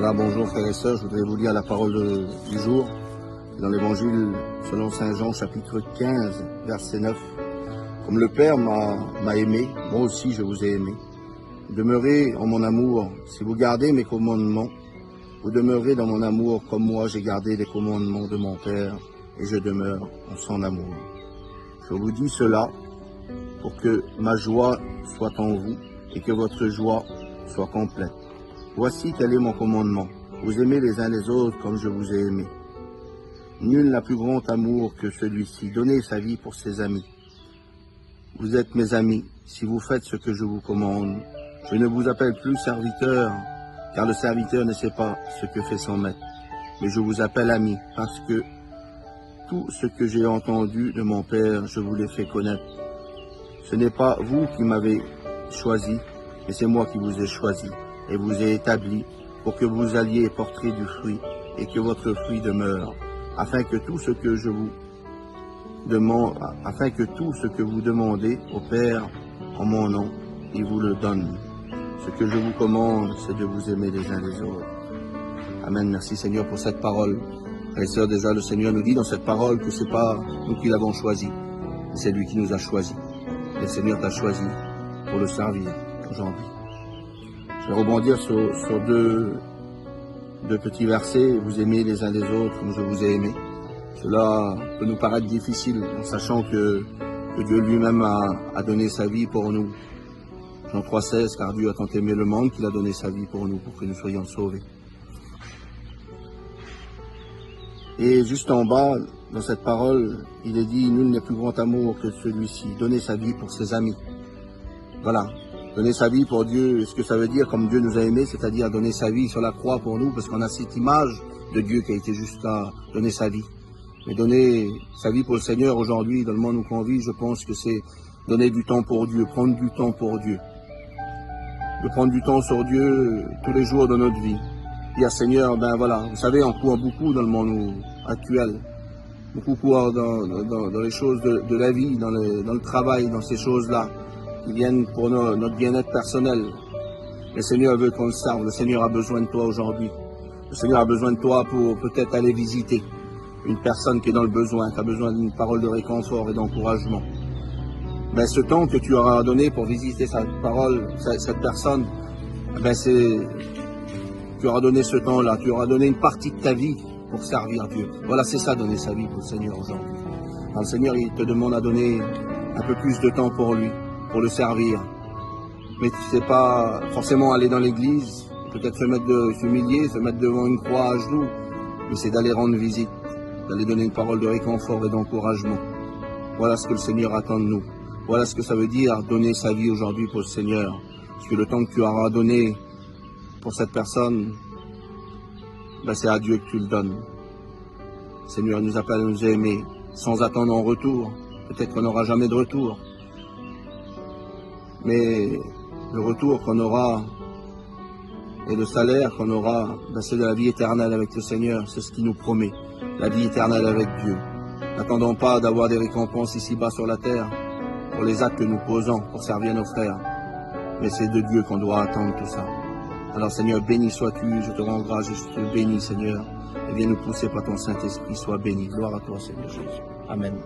Voilà, bonjour frères et sœurs, je voudrais vous lire la parole du jour dans l'évangile selon Saint Jean chapitre 15 verset 9. Comme le Père m'a aimé, moi aussi je vous ai aimé. Demeurez en mon amour, si vous gardez mes commandements, vous demeurez dans mon amour comme moi j'ai gardé les commandements de mon Père et je demeure en son amour. Je vous dis cela pour que ma joie soit en vous et que votre joie soit complète. Voici quel est mon commandement. Vous aimez les uns les autres comme je vous ai aimé. Nul n'a plus grand amour que celui-ci. Donnez sa vie pour ses amis. Vous êtes mes amis si vous faites ce que je vous commande. Je ne vous appelle plus serviteur, car le serviteur ne sait pas ce que fait son maître. Mais je vous appelle ami, parce que tout ce que j'ai entendu de mon Père, je vous l'ai fait connaître. Ce n'est pas vous qui m'avez choisi, mais c'est moi qui vous ai choisi et vous ai établi pour que vous alliez porter du fruit et que votre fruit demeure, afin que tout ce que vous demandez au Père en mon nom, il vous le donne. Ce que je vous commande, c'est de vous aimer les uns les autres. Amen. Merci Seigneur pour cette parole. Frères et sœurs, déjà le Seigneur nous dit dans cette parole que c'est pas nous qui l'avons choisi, c'est lui qui nous a choisis. Le Seigneur t'a choisi pour le servir aujourd'hui. Je vais rebondir sur deux petits versets. Vous aimez les uns les autres comme je vous ai aimé. Cela peut nous paraître difficile en sachant que Dieu lui-même a donné sa vie pour nous. Jean 3,16, car Dieu a tant aimé le monde qu'il a donné sa vie pour nous, pour que nous soyons sauvés. Et juste en bas, dans cette parole, il est dit, nul n'est plus grand amour que celui-ci, donner sa vie pour ses amis. Voilà, donner sa vie pour Dieu, ce que ça veut dire, comme Dieu nous a aimés, c'est-à-dire donner sa vie sur la croix pour nous, parce qu'on a cette image de Dieu qui a été juste là, donner sa vie. Mais donner sa vie pour le Seigneur aujourd'hui, dans le monde où on vit, je pense que c'est donner du temps pour Dieu, prendre du temps pour Dieu. De prendre du temps sur Dieu tous les jours de notre vie. Dire Seigneur, ben voilà, vous savez, on court beaucoup dans le monde actuel. Beaucoup courent dans les choses de la vie, dans le travail, dans ces choses-là, qui viennent pour notre bien-être personnel. Le Seigneur veut qu'on le serve, le Seigneur a besoin de toi aujourd'hui. Le Seigneur a besoin de toi pour peut-être aller visiter une personne qui est dans le besoin, qui a besoin d'une parole de réconfort et d'encouragement. Ben, ce temps que tu auras donné pour visiter cette personne, ben tu auras donné ce temps-là, tu auras donné une partie de ta vie pour servir Dieu. Voilà, c'est ça, donner sa vie pour le Seigneur aujourd'hui. Alors, le Seigneur, il te demande à donner un peu plus de temps pour lui, pour le servir. Mais tu sais pas forcément aller dans l'église, peut-être s'humilier, se mettre devant une croix à genoux, mais c'est d'aller rendre visite, d'aller donner une parole de réconfort et d'encouragement. Voilà ce que le Seigneur attend de nous. Voilà ce que ça veut dire, donner sa vie aujourd'hui pour le Seigneur. Parce que le temps que tu auras donné pour cette personne, ben c'est à Dieu que tu le donnes. Le Seigneur nous appelle à nous aimer, sans attendre en retour. Peut-être qu'on n'aura jamais de retour. Mais le retour qu'on aura et le salaire qu'on aura, ben c'est de la vie éternelle avec le Seigneur. C'est ce qu'il nous promet, la vie éternelle avec Dieu. N'attendons pas d'avoir des récompenses ici-bas sur la terre pour les actes que nous posons pour servir nos frères. Mais c'est de Dieu qu'on doit attendre tout ça. Alors Seigneur, béni sois-tu, je te rends grâce, je te bénis Seigneur. Et viens nous pousser par ton Saint-Esprit, sois béni. Gloire à toi Seigneur Jésus. Amen.